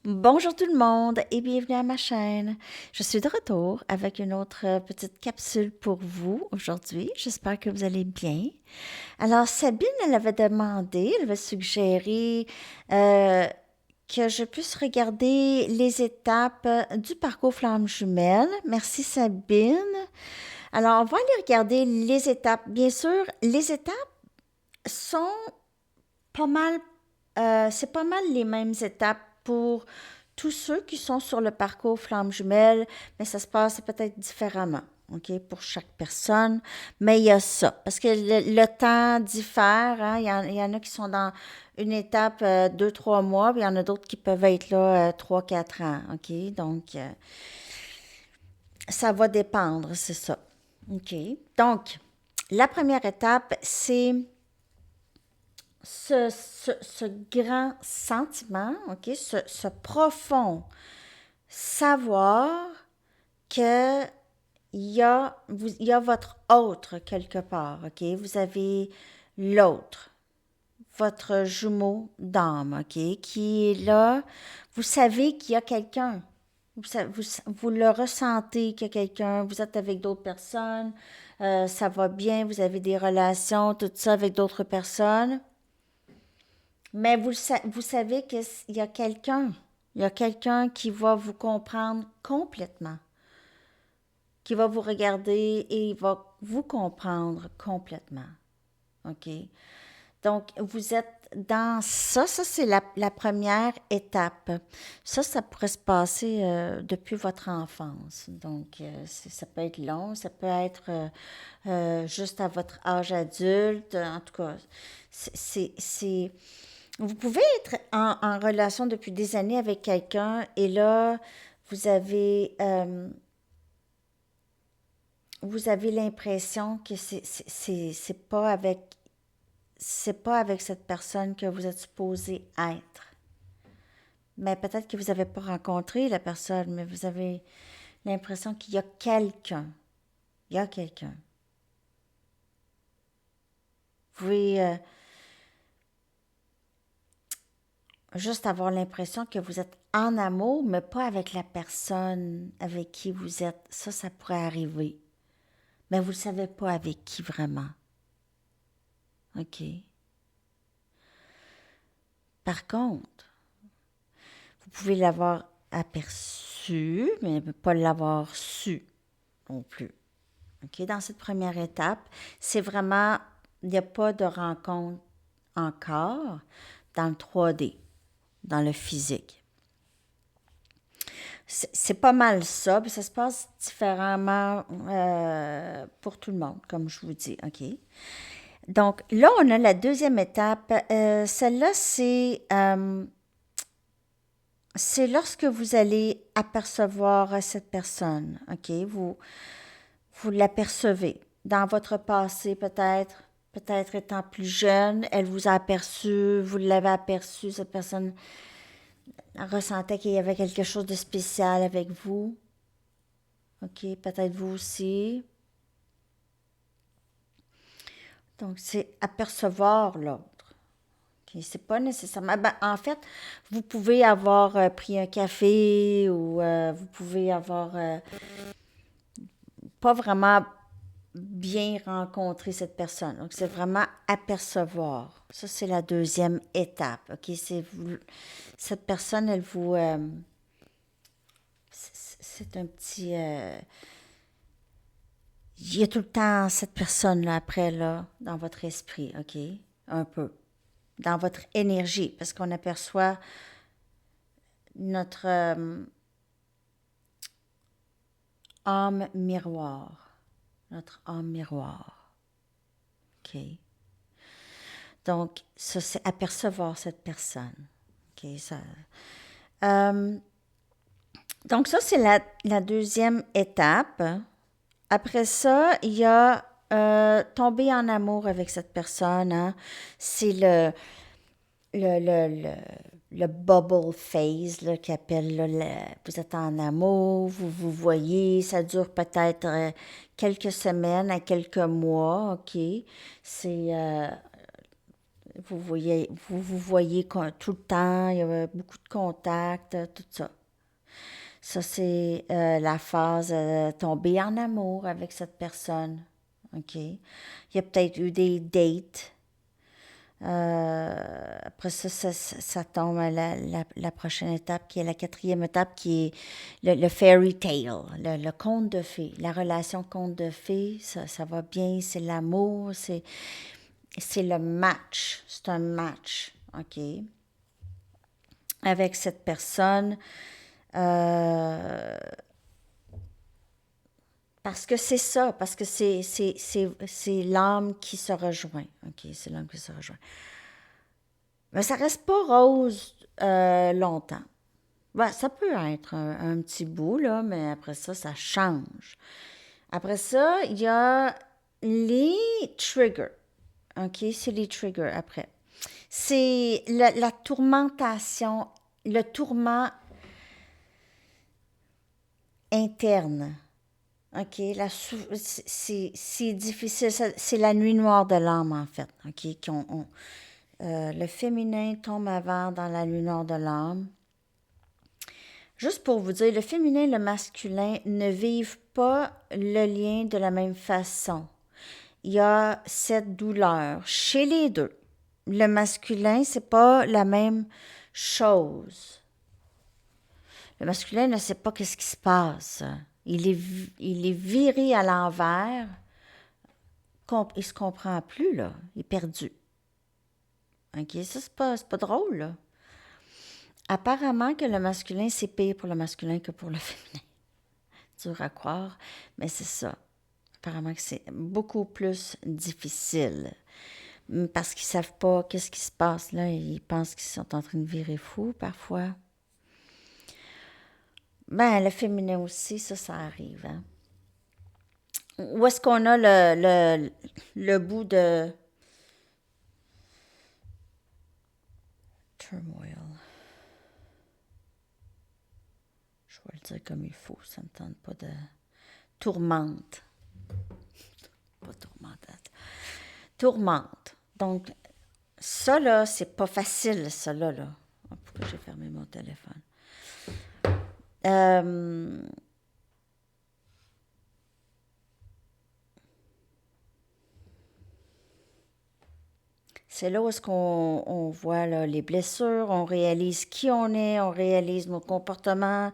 Bonjour tout le monde et bienvenue à ma chaîne. Je suis de retour avec une autre petite capsule pour vous aujourd'hui. J'espère que vous allez bien. Alors Sabine, elle avait demandé, elle avait suggéré euh, que je puisse regarder les étapes du parcours Flamme Jumelle. Merci Sabine. Alors on va aller regarder les étapes. Bien sûr, les étapes sont pas mal, c'est pas mal les mêmes étapes pour tous ceux qui sont sur le parcours Flamme Jumelle, mais ça se passe peut-être différemment, OK, pour chaque personne. Mais il y a ça, parce que le temps diffère, hein. Il y en a qui sont dans une étape 2, 3 mois, puis il y en a d'autres qui peuvent être là 3, 4 ans, OK? Donc, ça va dépendre, c'est ça. OK? Donc, la première étape, c'est ce grand sentiment, OK, ce profond savoir que il y a votre autre quelque part, OK? Vous avez l'autre, votre jumeau d'âme, OK, qui est là. Vous savez qu'il y a quelqu'un. Vous le ressentez qu'il y a quelqu'un. Vous êtes avec d'autres personnes. Ça va bien. Vous avez des relations, tout ça avec d'autres personnes. Mais vous savez qu'il y a quelqu'un. Il y a quelqu'un qui va vous comprendre complètement, qui va vous regarder et il va vous comprendre complètement. OK? Donc, vous êtes dans ça. Ça, c'est la première étape. Ça pourrait se passer depuis votre enfance. Donc, ça peut être long, ça peut être juste à votre âge adulte. En tout cas, vous pouvez être en relation depuis des années avec quelqu'un et là, vous avez, euh, vous avez l'impression que c'est pas avec cette personne que vous êtes supposé être. Mais peut-être que vous n'avez pas rencontré la personne, mais vous avez l'impression qu'il y a quelqu'un. Il y a quelqu'un. Vous pouvez juste avoir l'impression que vous êtes en amour, mais pas avec la personne avec qui vous êtes. Ça pourrait arriver. Mais vous ne savez pas avec qui vraiment. OK. Par contre, vous pouvez l'avoir aperçu, mais pas l'avoir su non plus. OK. Dans cette première étape, c'est vraiment, il n'y a pas de rencontre encore dans le 3D, dans le physique. C'est pas mal ça, puis ça se passe différemment pour tout le monde, comme je vous dis, OK? Donc là, on a la deuxième étape. Celle-là, c'est lorsque vous allez apercevoir cette personne, OK? Vous l'apercevez. Dans votre passé, peut-être étant plus jeune, elle vous a aperçu, vous l'avez aperçu, cette personne ressentait qu'il y avait quelque chose de spécial avec vous. OK, peut-être vous aussi. Donc, c'est apercevoir l'autre. OK, c'est pas nécessairement. Ben, en fait, vous pouvez avoir pris un café ou vous pouvez avoir pas vraiment bien rencontré cette personne. Donc, c'est vraiment apercevoir. Ça, c'est la deuxième étape. OK, cette personne, elle vous. C'est un petit. Il y a tout le temps cette personne-là après, là, dans votre esprit, OK? Un peu. Dans votre énergie, parce qu'on aperçoit notre âme miroir. Notre âme miroir. OK? Donc, ça, c'est apercevoir cette personne. OK? Euh, donc, ça, c'est la deuxième étape. Après ça, il y a tomber en amour avec cette personne, hein. C'est le, le, le, le bubble phase là, qu'ils appellent. Là, vous êtes en amour, vous vous voyez, ça dure peut-être quelques semaines à quelques mois, OK? C'est Vous voyez tout le temps, il y a beaucoup de contacts, tout ça. Ça, c'est la phase tomber en amour avec cette personne. OK? Il y a peut-être eu des dates. Après ça, ça tombe à la prochaine étape, qui est la quatrième étape, qui est le fairy tale, le conte de fées. La relation conte de fées, ça va bien, c'est l'amour, c'est le match. C'est un match, OK? Avec cette personne. Euh, Parce que c'est ça, parce que c'est l'âme qui se rejoint. OK, c'est l'âme qui se rejoint. Mais ça reste pas rose longtemps. Ben, ça peut être un petit bout, là, mais après ça, ça change. Après ça, il y a les triggers. OK, c'est les triggers après. C'est la tourmentation, le tourment interne. OK, c'est difficile. C'est la nuit noire de l'âme, en fait. OK, le féminin tombe avant dans la nuit noire de l'âme. Juste pour vous dire, le féminin et le masculin ne vivent pas le lien de la même façon. Il y a cette douleur chez les deux. Le masculin, c'est pas la même chose. Le masculin ne sait pas qu'est-ce qui se passe. Il est viré à l'envers. Il se comprend plus, là. Il est perdu. OK? Ça, c'est pas drôle, là. Apparemment que le masculin, c'est pire pour le masculin que pour le féminin. Dur à croire, mais c'est ça. Apparemment que c'est beaucoup plus difficile. Parce qu'ils savent pas qu'est-ce qui se passe, là. Ils pensent qu'ils sont en train de virer fou, parfois. Ben, le féminin aussi, ça arrive, hein. Où est-ce qu'on a le bout de turmoil? Je vais le dire comme il faut, ça ne me tente pas de tourmente. Pas tourmentante. Tourmente. Donc, ça, là, c'est pas facile, ça, là. Oh, pourquoi j'ai fermé mon téléphone? C'est là où est-ce qu'on voit là, les blessures, on réalise qui on réalise nos comportements,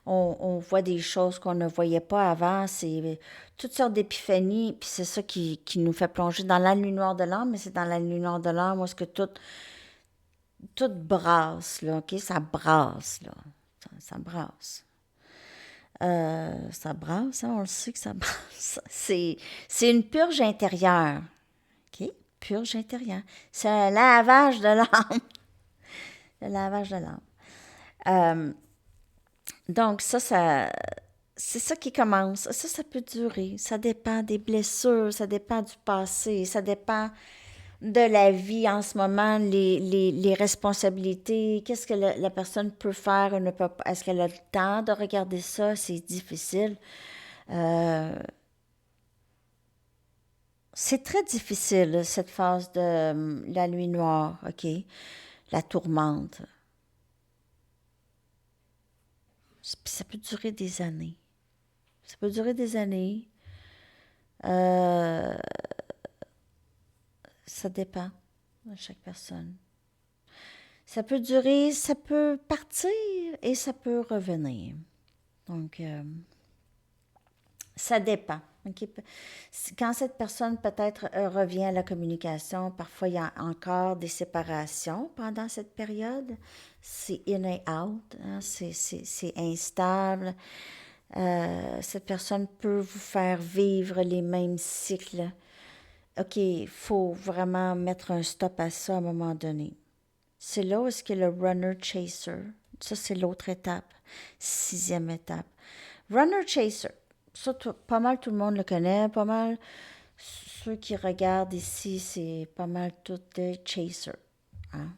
on voit des choses qu'on ne voyait pas avant. C'est toutes sortes d'épiphanies, puis c'est ça qui nous fait plonger dans la nuit noire de l'âme, mais c'est dans la nuit noire de l'âme où est-ce que tout brasse, là, OK? Ça brasse, là. Ça brasse. Ça brasse, hein? On le sait que ça brasse. C'est une purge intérieure. OK? Purge intérieure. C'est un lavage de l'âme. Le lavage de l'âme. Donc, c'est ça qui commence. Ça peut durer. Ça dépend des blessures, ça dépend du passé, ça dépend de la vie en ce moment, les responsabilités, qu'est-ce que la personne peut faire ou ne peut pas. Est-ce qu'elle a le temps de regarder ça? C'est difficile. Euh, c'est très difficile, cette phase de la nuit noire, OK? La tourmente. Puis ça peut durer des années. Ça peut durer des années. Euh, Ça dépend de chaque personne. Ça peut durer, ça peut partir et ça peut revenir. Donc, ça dépend. OK? Quand cette personne peut-être revient à la communication, parfois il y a encore des séparations pendant cette période. C'est in et out, hein? C'est instable. Cette personne peut vous faire vivre les mêmes cycles. OK, il faut vraiment mettre un stop à ça à un moment donné. C'est là où est-ce que le runner-chaser, ça c'est l'autre étape, sixième étape. Runner-chaser, ça pas mal tout le monde le connaît, pas mal ceux qui regardent ici, c'est pas mal tous des chasers. Hein?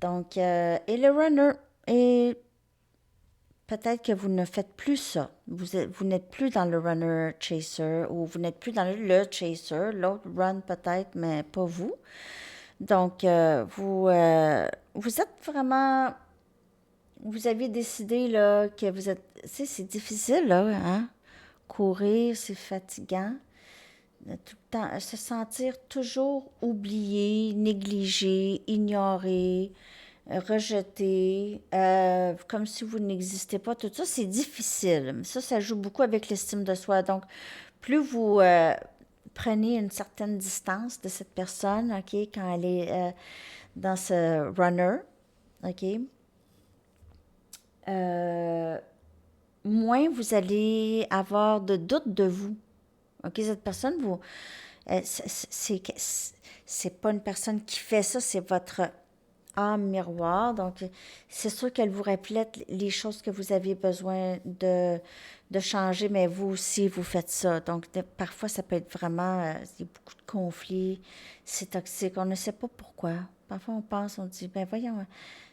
Donc, et le runner, et peut-être que vous ne faites plus ça. Vous n'êtes plus dans le runner-chaser ou vous n'êtes plus dans le chaser. L'autre run peut-être, mais pas vous. Donc, vous êtes vraiment, vous avez décidé là que vous êtes, tu sais, c'est difficile là, hein? Courir, c'est fatigant. Tout le temps, se sentir toujours oublié, négligé, ignoré, rejeté, comme si vous n'existez pas. Tout ça, c'est difficile. Ça joue beaucoup avec l'estime de soi. Donc, plus vous prenez une certaine distance de cette personne, OK, quand elle est dans ce runner, OK, euh, moins vous allez avoir de doute de vous. OK, cette personne, vous, c'est pas une personne qui fait ça, c'est votre âme miroir. Donc, c'est sûr qu'elle vous reflète les choses que vous avez besoin de changer, mais vous aussi, vous faites ça. Donc, parfois, ça peut être vraiment, il y a beaucoup de conflits, c'est toxique, on ne sait pas pourquoi. Parfois, on pense, on dit, ben voyons,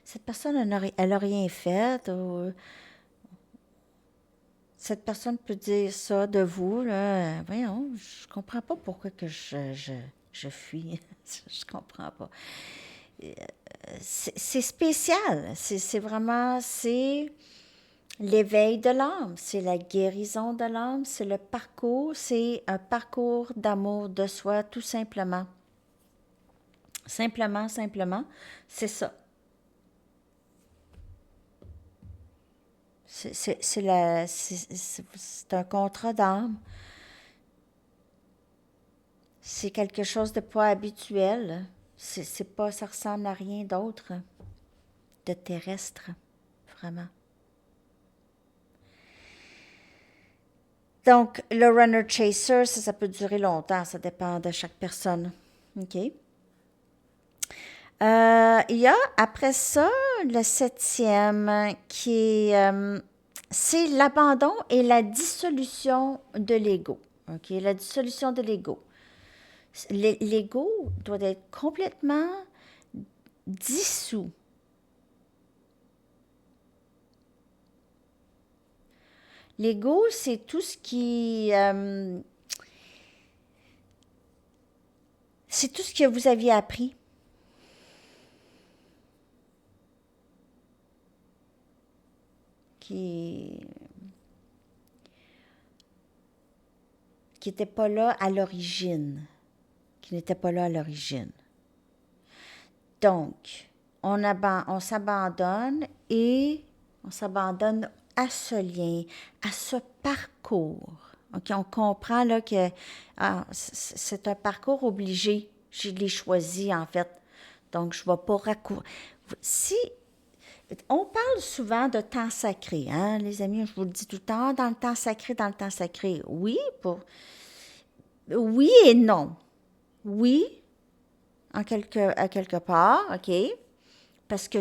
cette personne, elle n'a rien fait, ou cette personne peut dire ça de vous, là, voyons, je comprends pas pourquoi que je fuis. Je comprends pas. C'est spécial. C'est vraiment, c'est l'éveil de l'âme, c'est la guérison de l'âme, c'est le parcours, c'est un parcours d'amour de soi, tout simplement. Simplement, c'est ça. C'est un contrat d'âme. C'est quelque chose de pas habituel. C'est pas, ça ressemble à rien d'autre de terrestre, vraiment. Donc, le runner chaser, ça peut durer longtemps, ça dépend de chaque personne. OK. Il y a après ça le septième qui est c'est l'abandon et la dissolution de l'ego. OK, la dissolution de l'ego. L'ego doit être complètement dissous. L'ego, c'est tout ce qui c'est tout ce que vous aviez appris, qui qui n'était pas là à l'origine, qui n'était pas là à l'origine. Donc, on s'abandonne et on s'abandonne à ce lien, à ce parcours. OK, on comprend là que c'est un parcours obligé. Je l'ai choisi en fait. Donc, je ne vais pas raccourcir. Si on parle souvent de temps sacré, hein, les amis, je vous le dis tout le temps, dans le temps sacré, dans le temps sacré. Oui et non. Oui, à quelque part, OK? Parce que,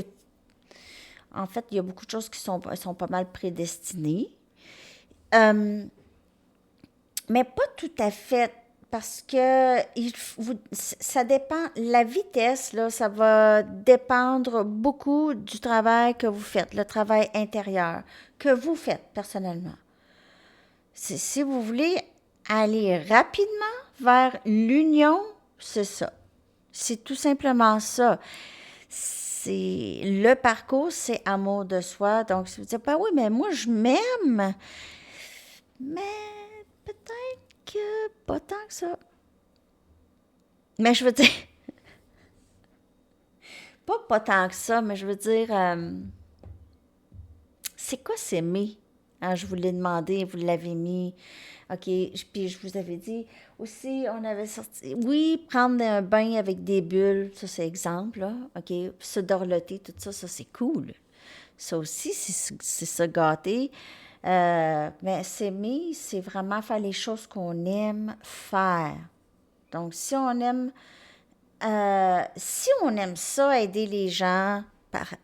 en fait, il y a beaucoup de choses qui sont pas mal prédestinées. Euh, mais pas tout à fait, parce que ça dépend, la vitesse, là, ça va dépendre beaucoup du travail que vous faites, le travail intérieur que vous faites personnellement. Si vous voulez aller rapidement vers l'union, c'est ça. C'est tout simplement ça. C'est le parcours, c'est amour de soi. Donc, si vous dites, ben oui, mais moi, je m'aime, mais peut-être que pas tant que ça. Mais je veux dire, pas tant que ça, mais je veux dire, c'est quoi s'aimer? Hein, je vous l'ai demandé, vous l'avez mis. OK, puis je vous avais dit aussi, on avait sorti, oui, prendre un bain avec des bulles, ça c'est exemple, là. OK, se dorloter, tout ça, ça c'est cool. Ça aussi, c'est se gâter. Mais s'aimer, c'est vraiment faire les choses qu'on aime faire. Donc, si on aime ça, aider les gens,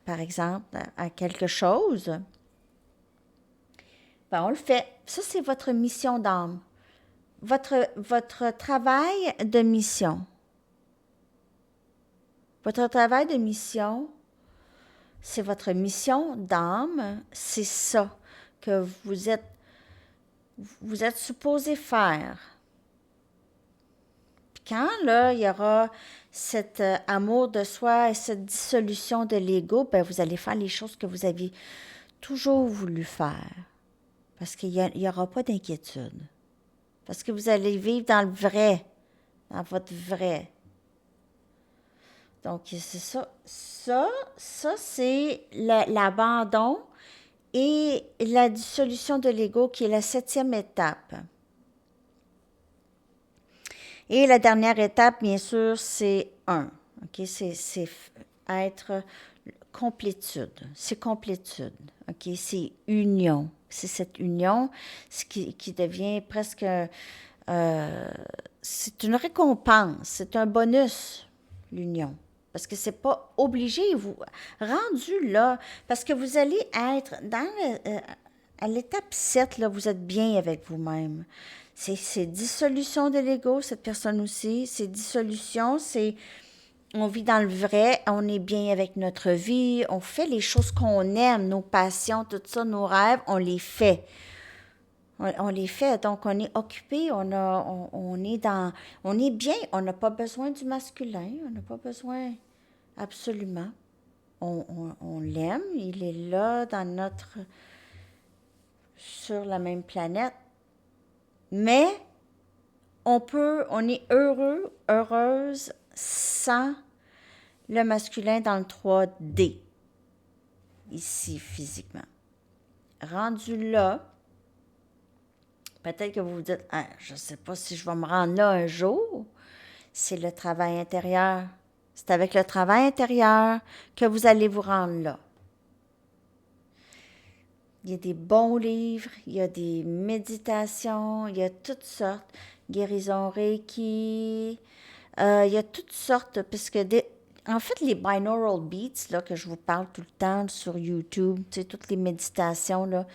par exemple, à quelque chose, ben on le fait. Ça, c'est votre mission d'âme. Votre travail de mission. Votre travail de mission, c'est votre mission d'âme. C'est ça que vous êtes supposé faire. quand, là, il y aura cet amour de soi et cette dissolution de l'ego, ben, vous allez faire les choses que vous aviez toujours voulu faire. Parce qu'il n'y aura pas d'inquiétude. Parce que vous allez vivre dans le vrai, dans votre vrai. Donc, c'est ça. Ça c'est l'abandon et la dissolution de l'ego qui est la 7e étape. Et la dernière étape, bien sûr, c'est OK? C'est être complétude. C'est complétude. OK? C'est union. C'est cette union qui devient presque... c'est une récompense. C'est un bonus, l'union. Parce que c'est pas obligé, vous rendu là, parce que vous allez être à l'étape 7, là, vous êtes bien avec vous-même. C'est dissolution de l'ego, cette personne aussi. C'est dissolution, c'est on vit dans le vrai, on est bien avec notre vie, on fait les choses qu'on aime, nos passions, tout ça, nos rêves, on les fait. On les fait, donc on est occupé, on est on est bien, on n'a pas besoin du masculin, on n'a pas besoin, absolument. On l'aime, il est là sur la même planète, mais on est heureuse sans le masculin dans le 3D, ici physiquement. Rendu là, peut-être que vous vous dites, ah, je ne sais pas si je vais me rendre là un jour. C'est le travail intérieur. C'est avec le travail intérieur que vous allez vous rendre là. Il y a des bons livres, il y a des méditations, il y a toutes sortes. Guérison Reiki, il y a toutes sortes, parce que en fait, les binaural beats, là, que je vous parle tout le temps sur YouTube, tu sais, toutes les méditations, là,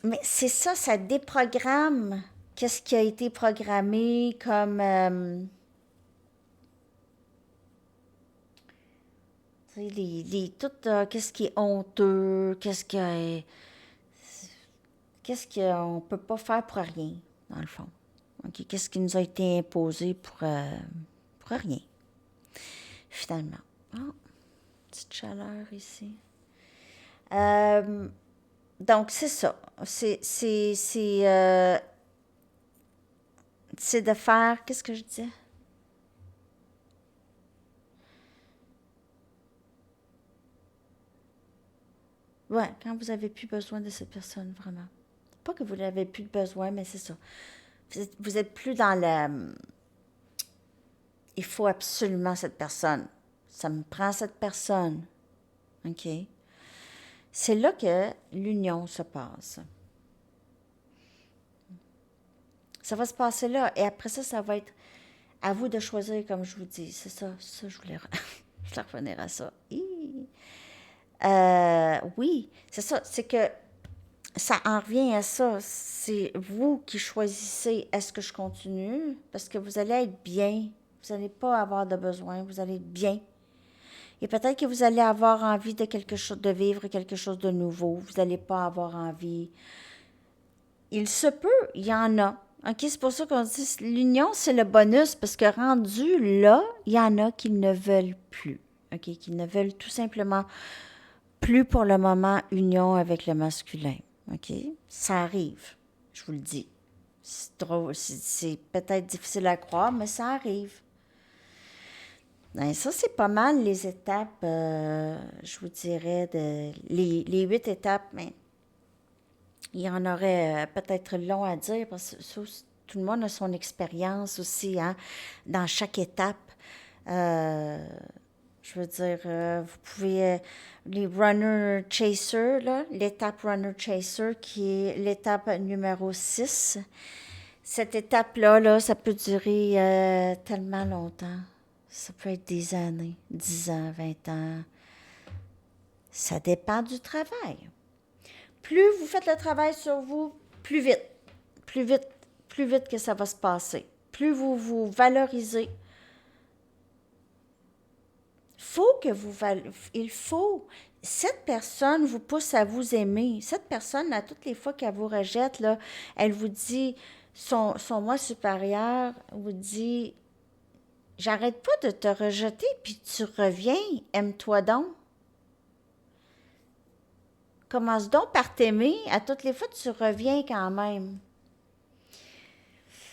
mais c'est ça, ça déprogramme qu'est-ce qui a été programmé comme, tu sais, tout, qu'est-ce qui est honteux, qu'est-ce qu'on peut pas faire pour rien, dans le fond. OK, qu'est-ce qui nous a été imposé pour rien, finalement. Oh, petite chaleur ici. Donc, c'est ça. C'est de faire... Qu'est-ce que je disais? Ouais, quand vous avez plus besoin de cette personne, vraiment. Pas que vous n'avez plus de besoin, mais c'est ça. Vous êtes plus dans le... Il faut absolument cette personne. Ça me prend cette personne. OK? C'est là que l'union se passe. Ça va se passer là. Et après ça, ça va être à vous de choisir, comme je vous dis. C'est ça. Ça, je voulais, je voulais revenir à ça. Oui, c'est ça. C'est que ça en revient à ça. C'est vous qui choisissez est-ce que je continue parce que vous allez être bien. Vous n'allez pas avoir de besoin. Vous allez être bien. Et peut-être que vous allez avoir envie de quelque chose, de vivre quelque chose de nouveau. Vous n'allez pas avoir envie. Il se peut, il y en a. OK, c'est pour ça qu'on dit l'union, c'est le bonus parce que rendu là, il y en a qui ne veulent plus. OK, qui ne veulent tout simplement plus pour le moment union avec le masculin. OK? Ça arrive, je vous le dis. C'est peut-être difficile à croire, mais ça arrive. Ben, ça, c'est pas mal les étapes, je vous dirais, les 8 étapes, mais il y en aurait peut-être long à dire parce que tout le monde a son expérience aussi, hein, dans chaque étape. Euh, je veux dire, vous pouvez, les runner chaser, là, l'étape runner chaser qui est l'étape numéro 6. Cette étape-là, là, ça peut durer tellement longtemps. Ça peut être des années, 10 ans, 20 ans. Ça dépend du travail. Plus vous faites le travail sur vous, plus vite, plus vite, plus vite que ça va se passer. Plus vous vous valorisez. Il faut, cette personne vous pousse à vous aimer. Cette personne, à toutes les fois qu'elle vous rejette, là, elle vous dit, son moi supérieur vous dit, j'arrête pas de te rejeter, puis tu reviens, aime-toi donc. Commence donc par t'aimer, à toutes les fois tu reviens quand même.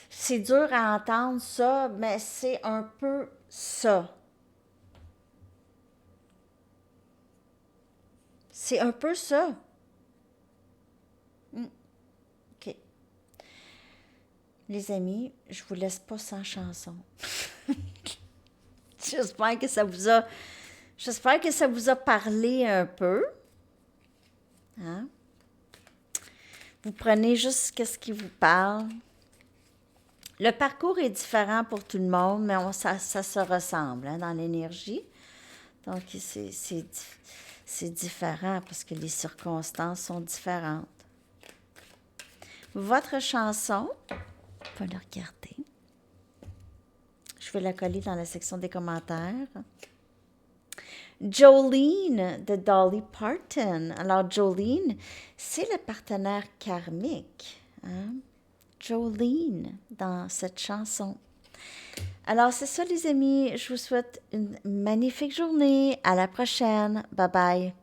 C'est dur à entendre ça, mais c'est un peu ça. C'est un peu ça. OK. Les amis, je vous laisse pas sans chanson. J'espère que ça vous a J'espère que ça vous a parlé un peu. Hein? Vous prenez juste ce qui vous parle. Le parcours est différent pour tout le monde, mais ça se ressemble dans l'énergie. Donc, c'est différent parce que les circonstances sont différentes. Votre chanson, on va la regarder. Je vais la coller dans la section des commentaires. Jolene de Dolly Parton. Alors, Jolene, c'est le partenaire karmique. Hein? Jolene dans cette chanson. Alors, c'est ça, les amis. Je vous souhaite une magnifique journée. À la prochaine. Bye bye.